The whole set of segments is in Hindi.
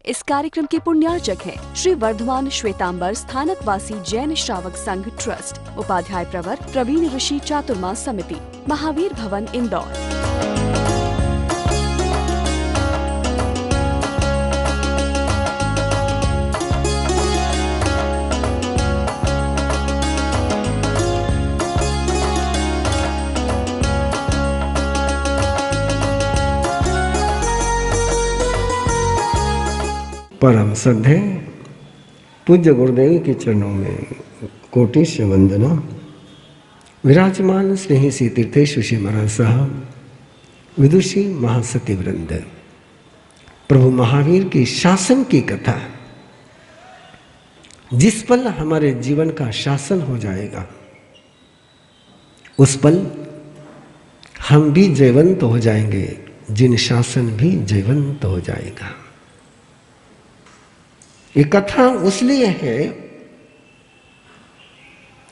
इस कार्यक्रम के पुण्यार्चक हैं श्री वर्धमान श्वेतांबर स्थानकवासी जैन श्रावक संघ ट्रस्ट, उपाध्याय प्रवर प्रवीण ऋषि चातुर्मास समिति, महावीर भवन, इंदौर। परम श्रद्धेय पूज्य गुरुदेव के चरणों में कोटि से वंदना। विराजमान स्नेही सी तीर्थेश श्री महाराज साहब, विदुषी महासती वृंद, प्रभु महावीर की शासन की कथा। जिस पल हमारे जीवन का शासन हो जाएगा उस पल हम भी जयवंत हो जाएंगे, जिन शासन भी जयवंत हो जाएगा। ये कथा उसलिए है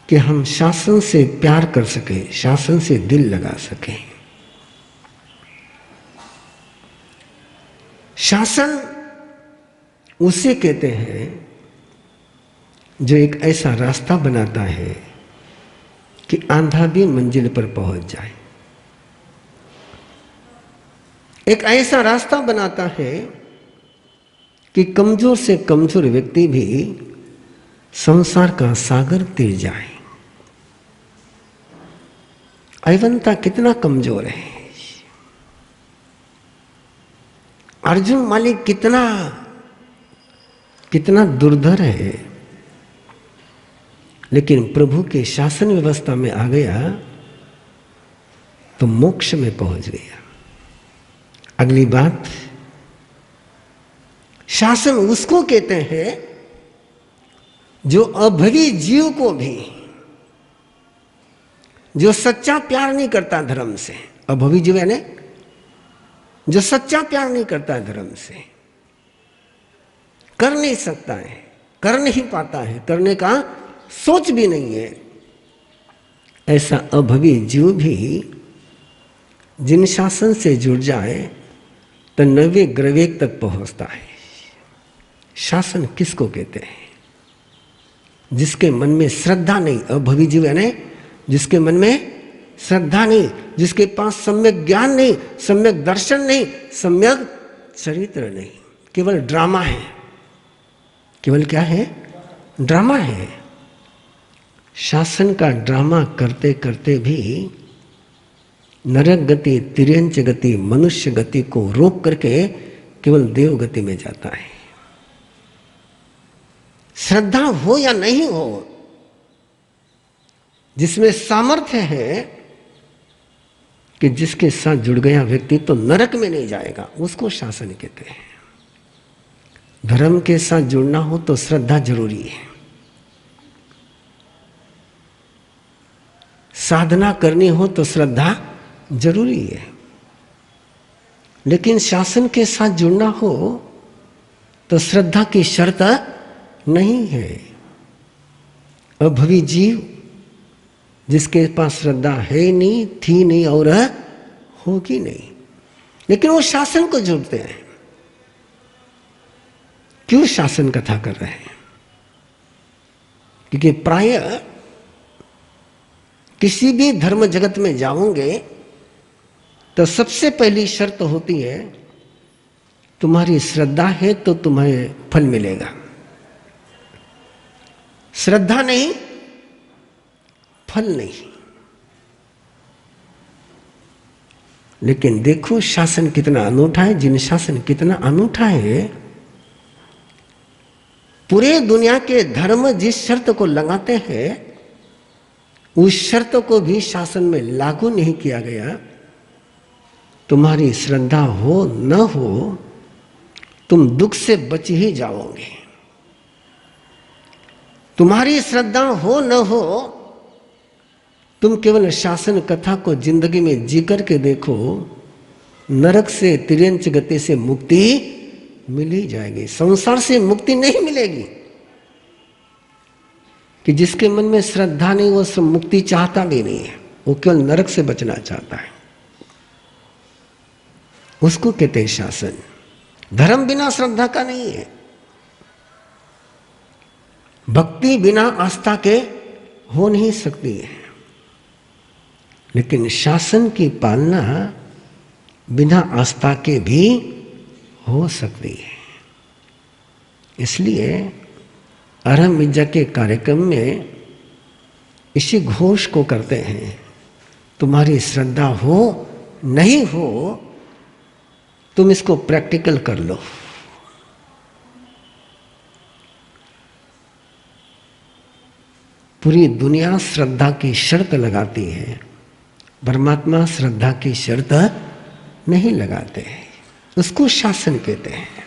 कि हम शासन से प्यार कर सके, शासन से दिल लगा सके। शासन उसे कहते हैं जो एक ऐसा रास्ता बनाता है कि आंधा भी मंजिल पर पहुंच जाए। एक ऐसा रास्ता बनाता है कि कमजोर से कमजोर व्यक्ति भी संसार का सागर तीर जाए। अयवंता कितना कमजोर है, अर्जुन मालिक कितना दुर्धर है, लेकिन प्रभु के शासन व्यवस्था में आ गया तो मोक्ष में पहुंच गया। अगली बात, शासन उसको कहते हैं जो अभवी जीव को भी, जो सच्चा प्यार नहीं करता धर्म से, अभवी जीव यानी जो सच्चा प्यार नहीं करता धर्म से, कर नहीं सकता है, कर नहीं पाता है, करने का सोच भी नहीं है, ऐसा अभवी जीव भी जिन शासन से जुड़ जाए तो 90 ग्रवेग तक पहुंचता है। शासन किसको कहते हैं? जिसके मन में श्रद्धा नहीं, अभवी जीव यानी जिसके मन में श्रद्धा नहीं, जिसके पास सम्यक ज्ञान नहीं, सम्यक दर्शन नहीं, सम्यक चरित्र नहीं, केवल ड्रामा है। केवल क्या है? ड्रामा है। शासन का ड्रामा करते करते भी नरक गति, तिर्यंच गति, मनुष्य गति को रोक करके केवल देव गति में जाता है। श्रद्धा हो या नहीं हो, जिसमें सामर्थ्य है कि जिसके साथ जुड़ गया व्यक्ति तो नरक में नहीं जाएगा, उसको शासन कहते हैं। धर्म के साथ जुड़ना हो तो श्रद्धा जरूरी है, साधना करनी हो तो श्रद्धा जरूरी है, लेकिन शासन के साथ जुड़ना हो तो श्रद्धा की शर्त नहीं है। अभवी जीव जिसके पास श्रद्धा है नहीं, थी नहीं और होगी नहीं, लेकिन वो शासन को जुड़ते हैं। क्यों शासन कथा कर रहे हैं? क्योंकि प्राय किसी भी धर्म जगत में जाओगे तो सबसे पहली शर्त होती है तुम्हारी श्रद्धा है तो तुम्हें फल मिलेगा, श्रद्धा नहीं फल नहीं। लेकिन देखो शासन कितना अनूठा है। जिन शासन कितना अनूठा है, पूरे दुनिया के धर्म जिस शर्त को लगाते हैं उस शर्त को भी शासन में लागू नहीं किया गया। तुम्हारी श्रद्धा हो न हो तुम दुख से बच ही जाओगे। तुम्हारी श्रद्धा हो न हो, तुम केवल शासन कथा को जिंदगी में जी करके देखो, नरक से, तिर्यंच गति से मुक्ति मिल ही जाएगी। संसार से मुक्ति नहीं मिलेगी, कि जिसके मन में श्रद्धा नहीं वो सब मुक्ति चाहता भी नहीं है, वो केवल नरक से बचना चाहता है। उसको कहते हैं शासन। धर्म बिना श्रद्धा का नहीं है, भक्ति बिना आस्था के हो नहीं सकती है, लेकिन शासन की पालना बिना आस्था के भी हो सकती है। इसलिए अरहम विद्या के कार्यक्रम में इसी घोष को करते हैं, तुम्हारी श्रद्धा हो नहीं हो तुम इसको प्रैक्टिकल कर लो। पूरी दुनिया श्रद्धा की शर्त लगाती है, परमात्मा श्रद्धा की शर्त नहीं लगाते हैं, उसको शासन कहते हैं।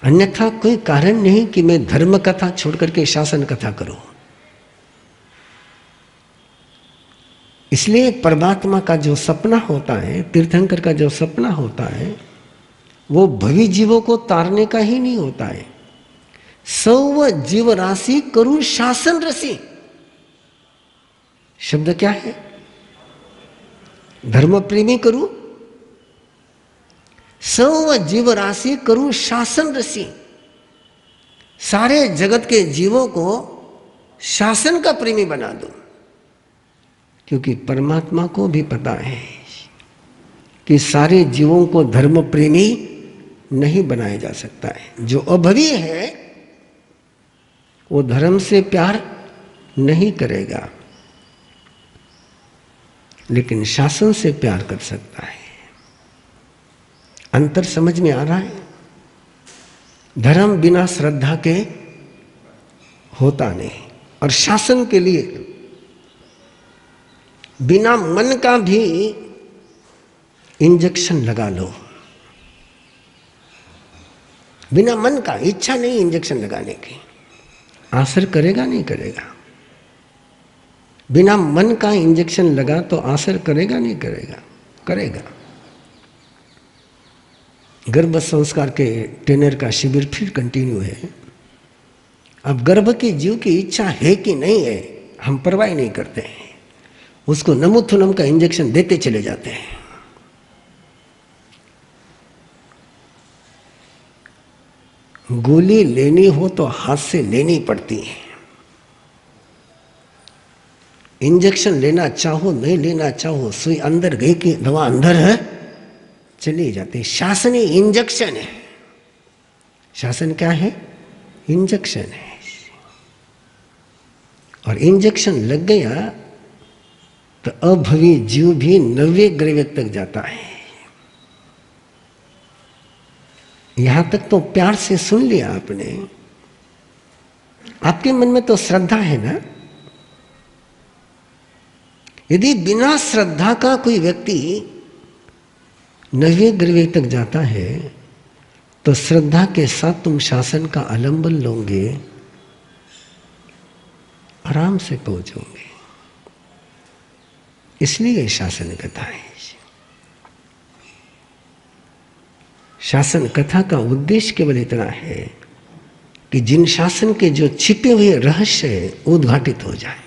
अन्यथा कोई कारण नहीं कि मैं धर्म कथा छोड़ करके शासन कथा करूं। इसलिए परमात्मा का जो सपना होता है, तीर्थंकर का जो सपना होता है, वो भवी जीवों को तारने का ही नहीं होता है। सर्व जीव राशि करूं शासन रसी, शब्द क्या है? धर्म प्रेमी करूं, सर्व जीव राशि करूं शासन रसी, सारे जगत के जीवों को शासन का प्रेमी बना दूं। क्योंकि परमात्मा को भी पता है कि सारे जीवों को धर्म प्रेमी नहीं बनाया जा सकता है। जो अभवी है वो धर्म से प्यार नहीं करेगा, लेकिन शासन से प्यार कर सकता है। अंतर समझ में आ रहा है? धर्म बिना श्रद्धा के होता नहीं, और शासन के लिए बिना मन का भी इंजेक्शन लगा लो। बिना मन का, इच्छा नहीं इंजेक्शन लगाने की, असर करेगा नहीं करेगा। बिना मन का इंजेक्शन लगा तो असर करेगा नहीं करेगा? करेगा। गर्भ संस्कार के ट्रेनर का शिविर फिर कंटिन्यू है। अब गर्भ के जीव की इच्छा है कि नहीं है हम परवाह नहीं करते हैं, उसको नमोथुनम का इंजेक्शन देते चले जाते हैं। गोली लेनी हो तो हाथ से लेनी पड़ती है, इंजेक्शन लेना चाहो नहीं लेना चाहो, सुई अंदर गई कि दवा अंदर है चली जाती। शासन ही इंजेक्शन है। शासन क्या है? इंजेक्शन है। और इंजेक्शन लग गया तो अभवी जीव भी 90 ग्रेव तक जाता है। यहां तक तो प्यार से सुन लिया आपने। आपके मन में तो श्रद्धा है ना? यदि बिना श्रद्धा का कोई व्यक्ति 90 ग्रेव तक जाता है तो श्रद्धा के साथ तुम शासन का अवलंबन लोगे, आराम से पहुंचोगे। इसलिए शासन कथा है। शासन कथा का उद्देश्य केवल इतना है कि जिन शासन के जो छिपे हुए रहस्य है उद्घाटित हो जाए।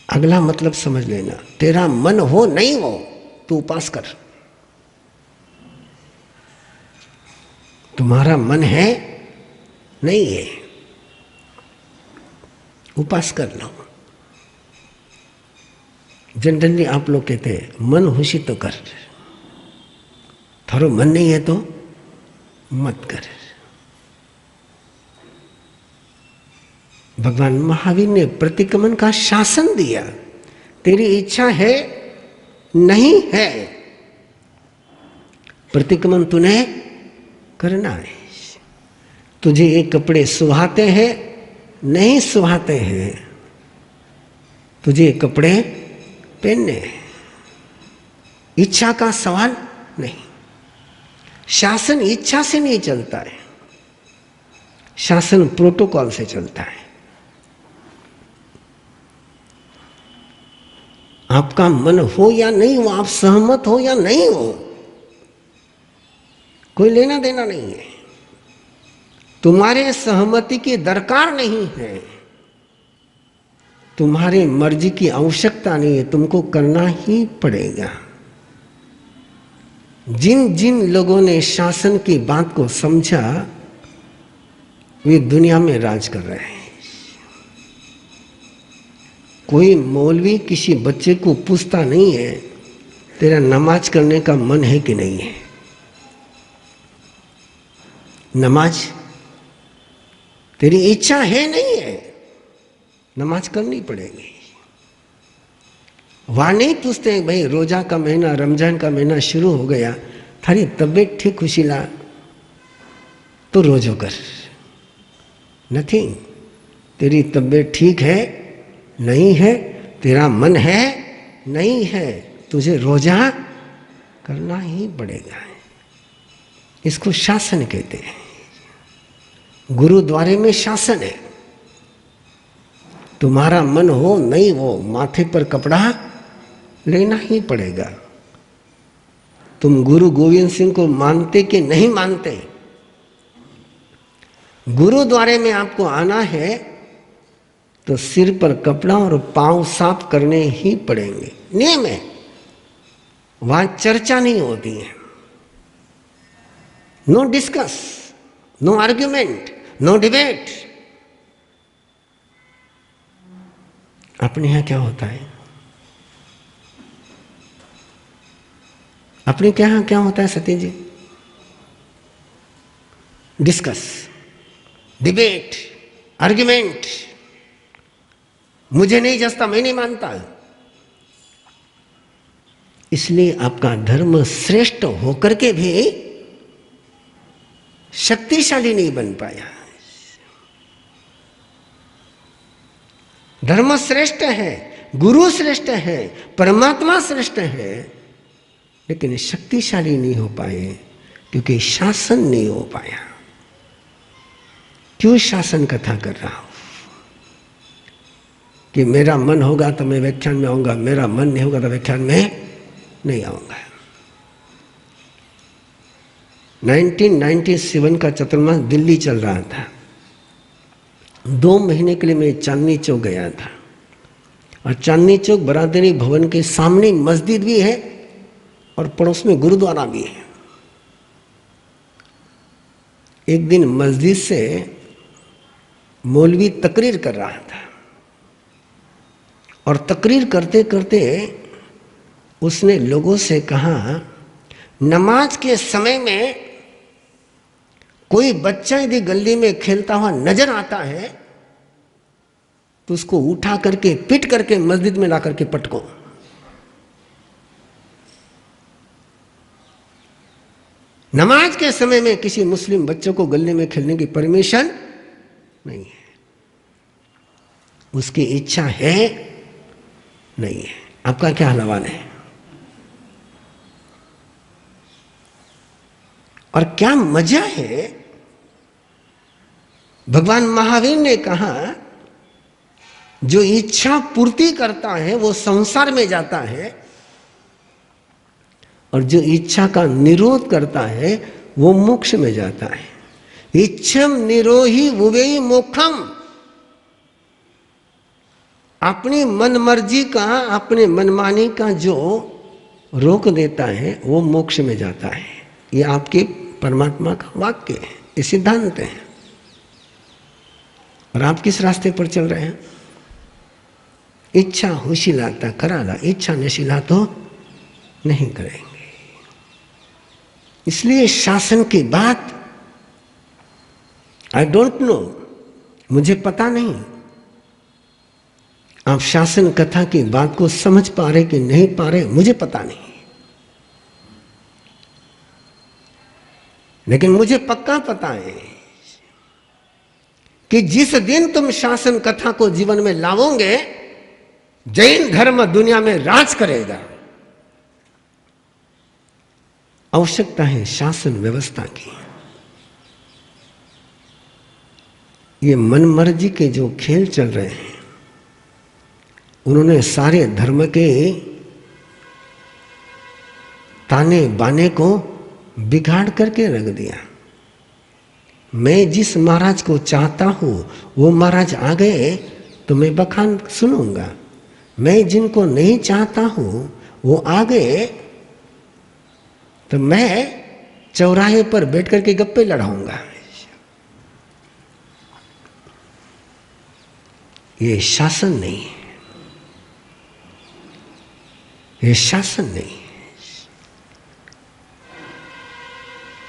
अगला मतलब समझ लेना, तेरा मन हो नहीं हो तो उपास कर। तुम्हारा मन है नहीं है, उपास कर लो। जनरली आप लोग कहते हैं मन खुशी तो कर, थारो मन नहीं है तो मत कर। भगवान महावीर ने प्रतिक्रमण का शासन दिया। तेरी इच्छा है नहीं है, प्रतिक्रमण तूने करना है। तुझे ये कपड़े सुहाते हैं नहीं सुहाते हैं, तुझे कपड़े पहनने हैं। इच्छा का सवाल नहीं। शासन इच्छा से नहीं चलता है, शासन प्रोटोकॉल से चलता है। आपका मन हो या नहीं हो, आप सहमत हो या नहीं हो, कोई लेना देना नहीं है। तुम्हारे सहमति की दरकार नहीं है। तुम्हारे मर्जी की आवश्यकता नहीं है, तुमको करना ही पड़ेगा। जिन जिन लोगों ने शासन की बात को समझा वे दुनिया में राज कर रहे हैं। कोई मौलवी किसी बच्चे को पूछता नहीं है तेरा नमाज करने का मन है कि नहीं है। नमाज तेरी इच्छा है नहीं है, नमाज करनी पड़ेगी। वहां नहीं पूछते भाई रोजा का महीना, रमजान का महीना शुरू हो गया, थारी तबीयत ठीक खुशीला तो रोजो कर। नथिंग। तेरी तबीयत ठीक है नहीं है, तेरा मन है नहीं है, तुझे रोजा करना ही पड़ेगा। इसको शासन कहते हैं। गुरुद्वारे में शासन है। तुम्हारा मन हो नहीं हो, माथे पर कपड़ा लेना ही पड़ेगा। तुम गुरु गोविंद सिंह को मानते कि नहीं मानते, गुरुद्वारे में आपको आना है तो सिर पर कपड़ा और पांव साफ करने ही पड़ेंगे। नियम है। वहां चर्चा नहीं होती है। No discuss, no argument, no debate. अपने यहां क्या होता है? अपने क्या क्या होता है Satish ji? Discuss, debate, argument. मुझे नहीं जचता, मैं नहीं मानता। इसलिए आपका धर्म श्रेष्ठ होकर के भी शक्तिशाली नहीं बन पाया। धर्म श्रेष्ठ है, गुरु श्रेष्ठ है, परमात्मा श्रेष्ठ है, लेकिन शक्तिशाली नहीं हो पाए क्योंकि शासन नहीं हो पाया। क्यों शासन कथा कर रहा हूं? कि मेरा मन होगा तो मैं व्याख्यान में आऊंगा, मेरा मन नहीं होगा तो व्याख्यान में नहीं आऊंगा। 1997 का चतुर्मास दिल्ली चल रहा था। 2 महीने के लिए मैं चांदनी चौक गया था, और चांदनी चौक बरादरी भवन के सामने मस्जिद भी है और पड़ोस में गुरुद्वारा भी है। एक दिन मस्जिद से मौलवी तकरीर कर रहा था, और तकरीर करते करते उसने लोगों से कहा, नमाज के समय में कोई बच्चा यदि गली में खेलता हुआ नजर आता है तो उसको उठा करके पिट करके मस्जिद में ला करके पटको। नमाज के समय में किसी मुस्लिम बच्चों को गली में खेलने की परमिशन नहीं है। उसकी इच्छा है नहीं है। आपका क्या हलवान है? और क्या मजा है। भगवान महावीर ने कहा, जो इच्छा पूर्ति करता है वो संसार में जाता है, और जो इच्छा का निरोध करता है वो मोक्ष में जाता है। इच्छम निरोही वुवेई मोक्षम। अपनी मन मर्जी का, अपने मनमानी का जो रोक देता है वो मोक्ष में जाता है। ये आपके परमात्मा का वाक्य है, ये सिद्धांत है। और आप किस रास्ते पर चल रहे हैं? इच्छा होशिलाता कराला, इच्छा नशीला तो नहीं करेंगे। इसलिए शासन की बात आई डोंट नो, मुझे पता नहीं आप शासन कथा की बात को समझ पा रहे कि नहीं पा रहे, मुझे पता नहीं। लेकिन मुझे पक्का पता है कि जिस दिन तुम शासन कथा को जीवन में लाओगे, जैन धर्म दुनिया में राज करेगा। आवश्यकता है शासन व्यवस्था की। ये मनमर्जी के जो खेल चल रहे हैं, उन्होंने सारे धर्म के ताने बाने को बिगाड़ करके रख दिया। मैं जिस महाराज को चाहता हूं वो महाराज आ गए तो मैं बखान सुनूंगा। मैं जिनको नहीं चाहता हूं वो आ गए तो मैं चौराहे पर बैठ करके गप्पे लड़ाऊंगा। ये शासन नहीं है, ये शासन नहीं है।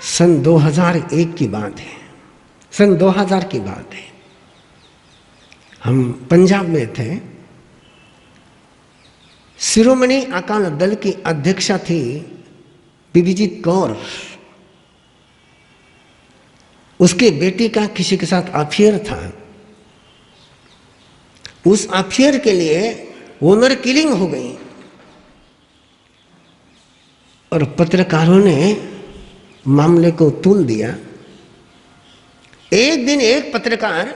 सन 2001 की बात है, सन 2000 की बात है। हम पंजाब में थे। शिरोमणि अकाली दल की अध्यक्षा थी बिबिजीत कौर। उसके बेटी का किसी के साथ अफेयर था। उस अफेयर के लिए ओनर किलिंग हो गई और पत्रकारों ने मामले को तुल दिया। एक दिन एक पत्रकार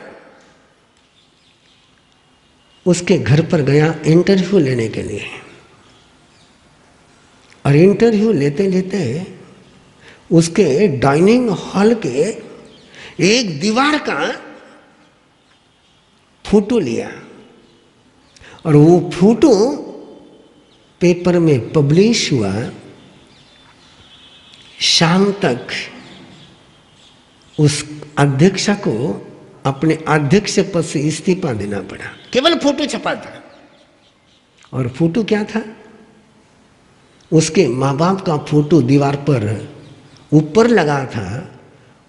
उसके घर पर गया इंटरव्यू लेने के लिए, और इंटरव्यू लेते लेते उसके डाइनिंग हॉल के एक दीवार का फोटो लिया और वो फोटो पेपर में पब्लिश हुआ। शाम तक उस अध्यक्षा को अपने अध्यक्ष पद से इस्तीफा देना पड़ा। केवल फोटो छपा था, और फोटो क्या था? उसके माँ बाप का फोटो दीवार पर ऊपर लगा था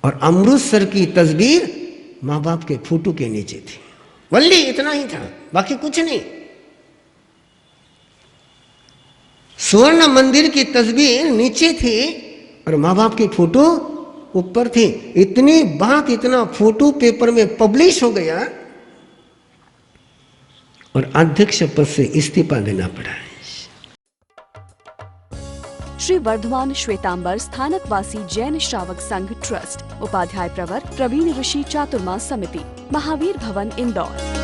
और अमृतसर की तस्वीर माँ बाप के फोटो के नीचे थी। वल्ली इतना ही था, बाकी कुछ नहीं। स्वर्ण मंदिर की तस्वीर नीचे थी और माँ बाप की फोटो ऊपर थी। इतनी बात, इतना फोटो पेपर में पब्लिश हो गया और अध्यक्ष पद से इस्तीफा देना पड़ा। श्री वर्धमान श्वेतांबर स्थानकवासी जैन श्रावक संघ ट्रस्ट, उपाध्याय प्रवर प्रवीण ऋषि चातुर्मा समिति, महावीर भवन, इंदौर।